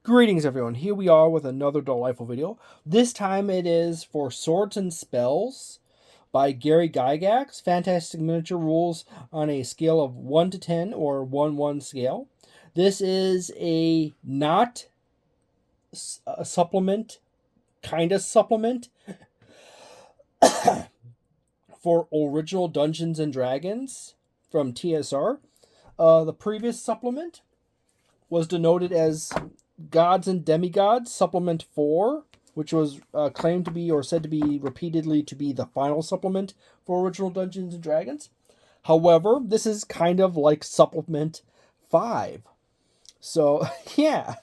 Greetings everyone, here we are with another delightful video. This time it is for Swords and Spells by Gary Gygax. Fantastic miniature rules on a scale of 1 to 10 or 1-1 scale. This is not a supplement, kind of supplement for original Dungeons and Dragons from TSR. The previous supplement was denoted as Gods and Demigods Supplement 4, which was claimed to be or said to be repeatedly to be the final supplement for original Dungeons and Dragons. However, this is kind of like Supplement 5. So, yeah,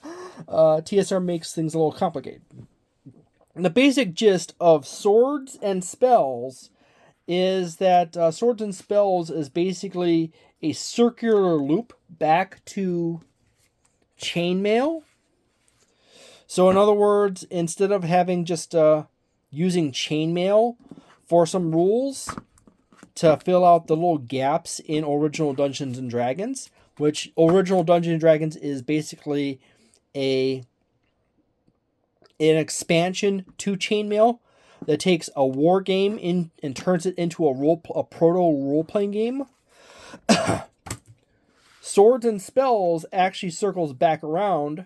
TSR makes things a little complicated. And the basic gist of Swords and Spells is that Swords and Spells is basically a circular loop back to chainmail. So in other words, instead of having just using chainmail for some rules to fill out the little gaps in original Dungeons and Dragons, which original Dungeons and Dragons is basically an expansion to chainmail that takes a war game and turns it into a proto role-playing game. Swords and Spells actually circles back around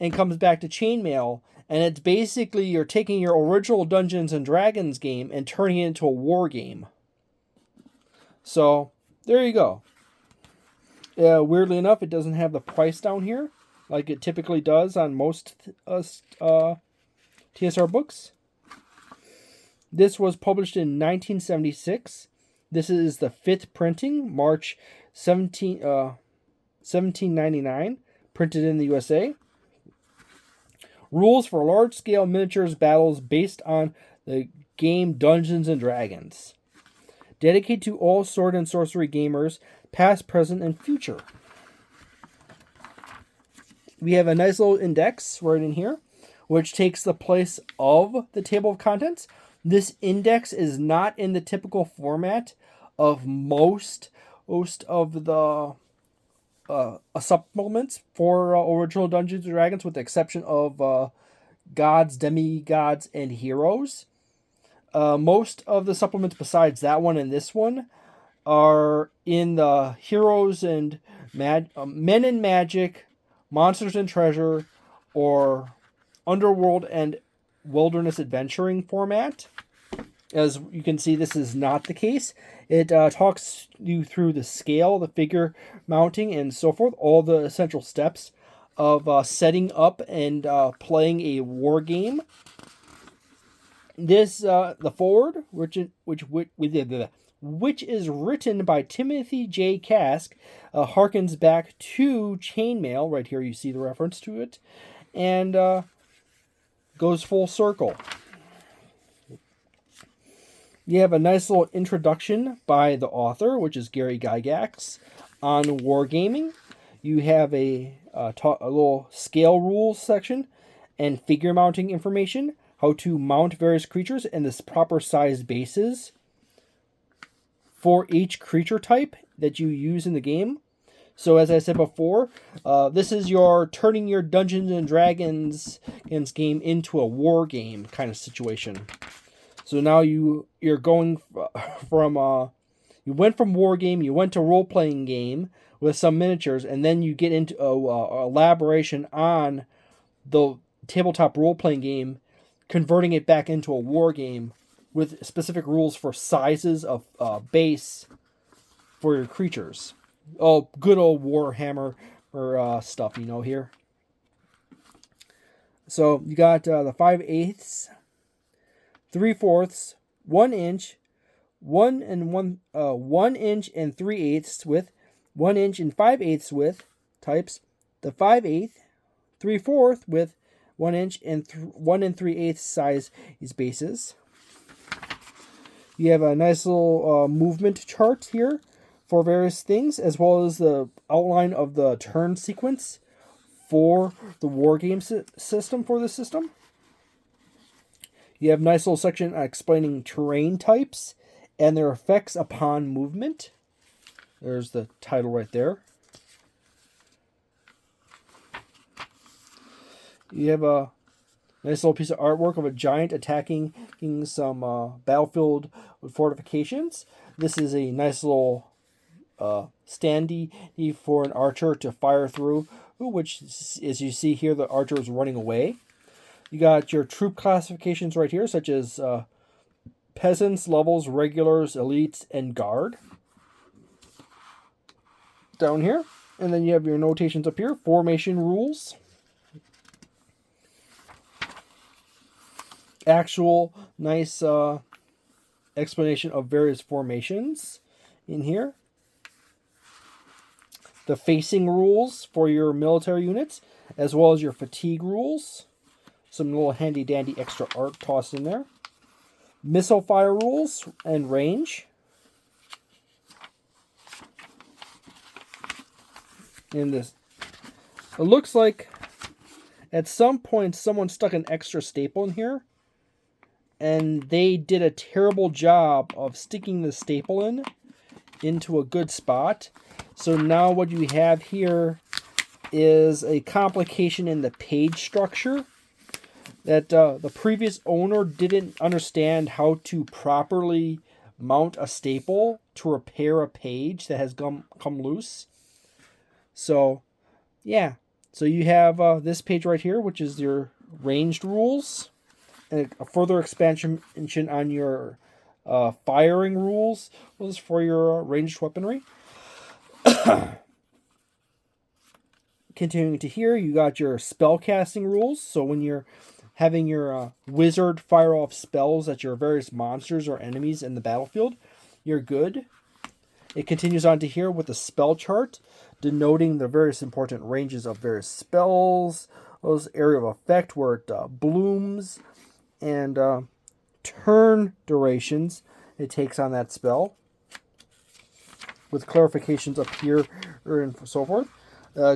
and comes back to chainmail, and it's basically you're taking your original Dungeons and Dragons game and turning it into a war game. So there you go. Weirdly enough, it doesn't have the price down here like it typically does on most TSR books. This was published in 1976. This is the 5th printing, March 1799, printed in the USA. Rules for large-scale miniatures battles based on the game Dungeons and Dragons. Dedicated to all sword and sorcery gamers, past, present, and future. We have a nice little index right in here, which takes the place of the table of contents. This index is not in the typical format of most of the supplements for original Dungeons & Dragons, with the exception of gods, demigods, and heroes. Most of the supplements besides that one and this one are in the heroes and men and magic, monsters and treasure, or underworld and wilderness adventuring format. As you can see, this is not the case. It talks you through the scale, the figure mounting, and so forth, all the essential steps of setting up and playing a war game. This the forward, which is written by Timothy J. Kask, harkens back to chainmail. Right here, you see the reference to it, and goes full circle. You have a nice little introduction by the author, which is Gary Gygax, on wargaming. You have a little scale rules section and figure mounting information, how to mount various creatures and the proper size bases for each creature type that you use in the game. So as I said before, this is your turning your Dungeons and Dragons game into a war game kind of situation. So now you're going from you went from war game, you went to role playing game with some miniatures, and then you get into a elaboration on the tabletop role playing game, converting it back into a war game with specific rules for sizes of base for your creatures. Oh, good old Warhammer or stuff, here. So you got the 5/8, 3/4, 1 inch, 1 inch and 3/8 width, 1 inch and 5/8 width types, the 5/8, 3/4 with 1 inch and 1 3/8 size is bases. You have a nice little movement chart here for various things, as well as the outline of the turn sequence for the wargame system for this system. You have a nice little section explaining terrain types and their effects upon movement. There's the title right there. You have a nice little piece of artwork of a giant attacking some battlefield with fortifications. This is a nice little standee for an archer to fire through, which, as you see here, the archer is running away. You got your troop classifications right here, such as peasants, levels, regulars, elites, and guard. Down here. And then you have your notations up here. Formation rules. Actual nice explanation of various formations in here. The facing rules for your military units, as well as your fatigue rules. Some little handy dandy extra art tossed in there. Missile fire rules and range. In this, it looks like at some point someone stuck an extra staple in here, and they did a terrible job of sticking the staple into a good spot. So now what you have here is a complication in the page structure that the previous owner didn't understand how to properly mount a staple to repair a page that has come loose. So, yeah. So you have this page right here, which is your ranged rules, and a further expansion on your firing rules was for your ranged weaponry. Continuing to here, you got your spell casting rules. So when you're having your wizard fire off spells at your various monsters or enemies in the battlefield, you're good. It continues on to here with the spell chart, denoting the various important ranges of various spells, those area of effect where it blooms, and turn durations it takes on that spell, with clarifications up here and so forth.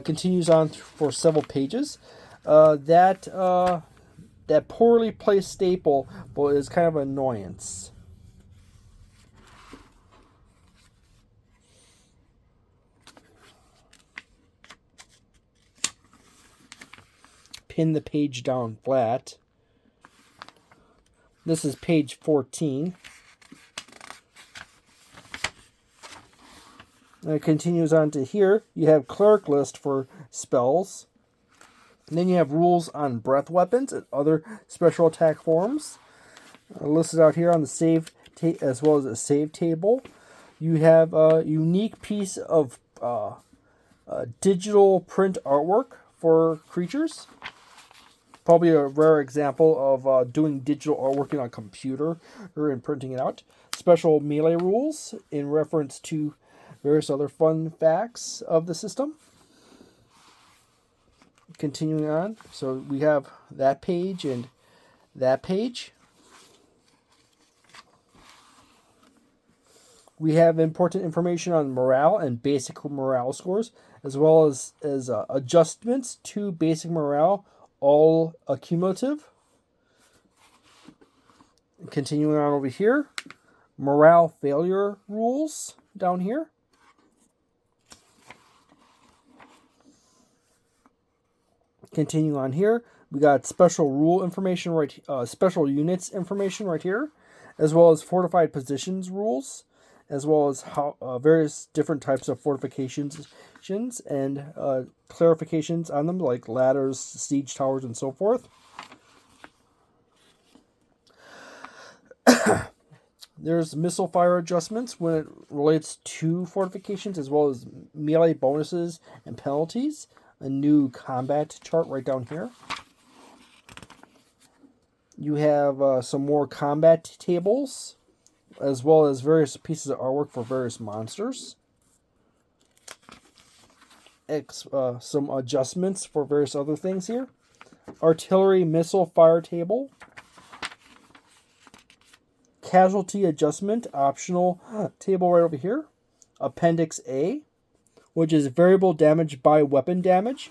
Continues on for several pages. That poorly placed staple is kind of an annoyance. Pin the page down flat. This is page 14. And it continues on to here. You have cleric list for spells. And then you have rules on breath weapons and other special attack forms. Listed out here on the save as well as a save table. You have a unique piece of digital print artwork for creatures. Probably a rare example of doing digital artwork on a computer or in printing it out. Special melee rules in reference to various other fun facts of the system. Continuing on, so we have that page and that page. We have important information on morale and basic morale scores, as well as adjustments to basic morale, all accumulative. Continuing on over here, morale failure rules down here. Continue on here, we got special rule information special units information right here, as well as fortified positions rules, as well as how various different types of fortifications and clarifications on them, like ladders, siege towers, and so forth. There's missile fire adjustments when it relates to fortifications, as well as melee bonuses and penalties. A new combat chart right down here. You have some more combat tables, as well as various pieces of artwork for various monsters. Some adjustments for various other things here. Artillery missile fire table. Casualty adjustment optional table right over here. Appendix A, which is variable damage by weapon damage.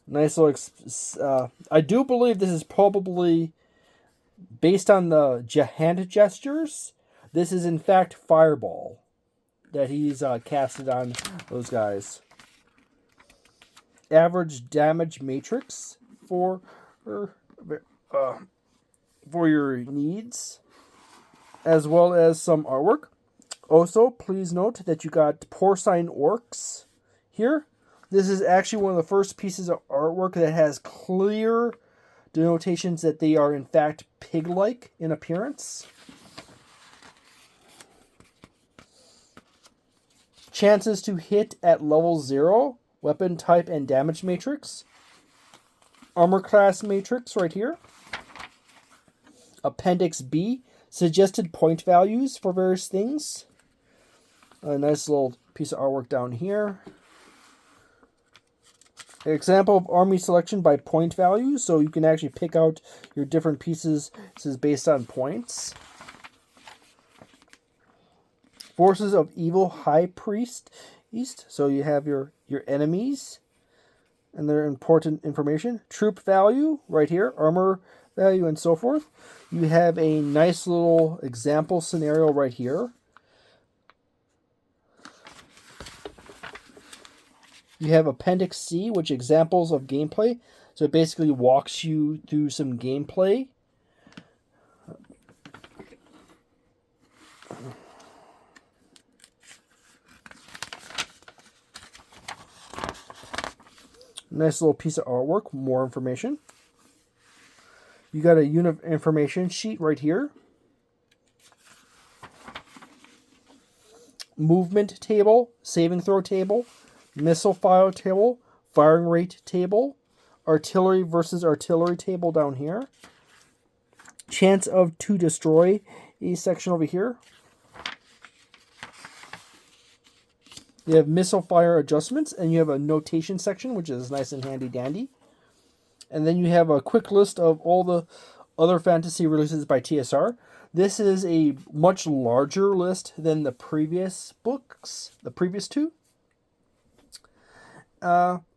Nice little... I do believe this is probably based on the hand gestures. This is in fact Fireball that he's casted on those guys. Average damage matrix for your needs, as well as some artwork. Also, please note that you got porcine orcs here. This is actually one of the first pieces of artwork that has clear denotations that they are in fact pig-like in appearance. Chances to hit at level 0, weapon type and damage matrix. Armor class matrix right here. Appendix B, suggested point values for various things. A nice little piece of artwork down here. An example of army selection by point value, so you can actually pick out your different pieces. This is based on points. Forces of Evil High Priest East, so you have your enemies and their important information. Troop value right here, armor value, and so forth. You have a nice little example scenario right here. You have Appendix C, which examples of gameplay. So it basically walks you through some gameplay. Nice little piece of artwork, more information. You got a unit information sheet right here. Movement table, saving throw table, missile fire table, firing rate table, artillery versus artillery table down here. Chance of to destroy a section over here. You have missile fire adjustments, and you have a notation section, which is nice and handy dandy. And then you have a quick list of all the other fantasy releases by TSR. This is a much larger list than the previous books, the previous two.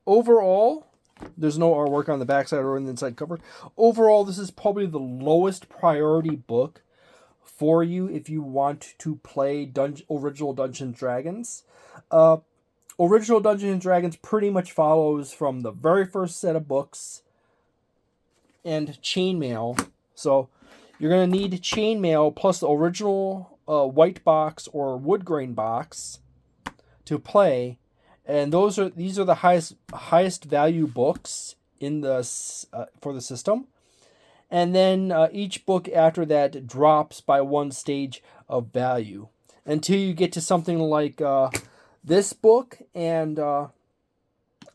Overall, there's no artwork on the backside or in the inside cover. Overall, this is probably the lowest priority book for you if you want to play original Dungeons & Dragons. Original Dungeons & Dragons pretty much follows from the very first set of books and chainmail. So you're going to need chainmail plus the original white box or woodgrain box to play. And these are the highest value books in the for the system. And then each book after that drops by one stage of value until you get to something like this book and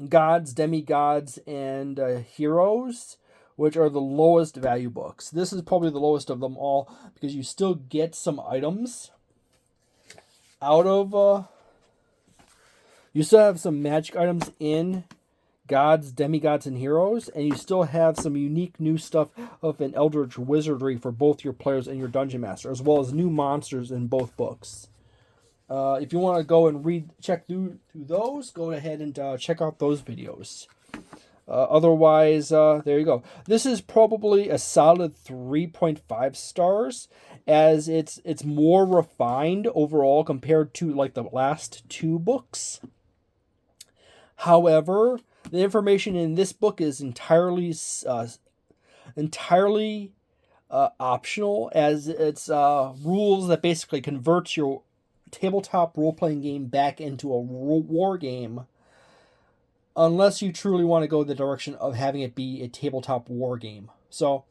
Gods, Demigods, and Heroes, which are the lowest value books. This is probably the lowest of them all because you still get some items out of... you still have some magic items in Gods, Demigods, and Heroes, and you still have some unique new stuff of an Eldritch Wizardry for both your players and your Dungeon Master, as well as new monsters in both books. If you want to go and check through those, go ahead and check out those videos. Otherwise, there you go. This is probably a solid 3.5 stars, as it's more refined overall compared to like the last two books. However, the information in this book is entirely optional, as it's rules that basically converts your tabletop role-playing game back into a war game, unless you truly want to go the direction of having it be a tabletop war game. So,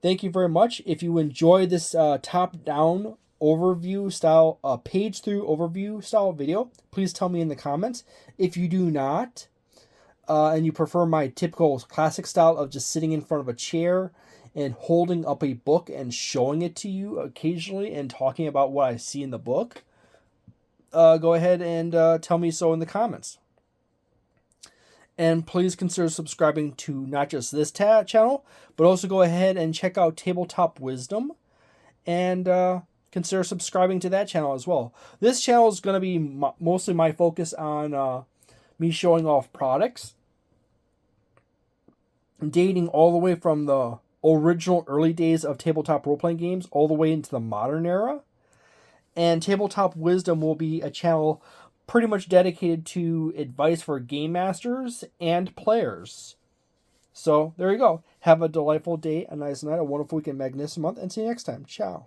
thank you very much. If you enjoy this top-down overview style, page-through overview style video, please tell me in the comments. If you do not, and you prefer my typical classic style of just sitting in front of a chair and holding up a book and showing it to you occasionally and talking about what I see in the book, go ahead and tell me so in the comments. And please consider subscribing to not just this channel, but also go ahead and check out Tabletop Wisdom and consider subscribing to that channel as well. This channel is going to be mostly my focus on me showing off products, dating all the way from the original early days of tabletop role-playing games all the way into the modern era. And Tabletop Wisdom will be a channel pretty much dedicated to advice for game masters and players. So there you go. Have a delightful day, a nice night, a wonderful weekend, magnificent month, and see you next time. Ciao.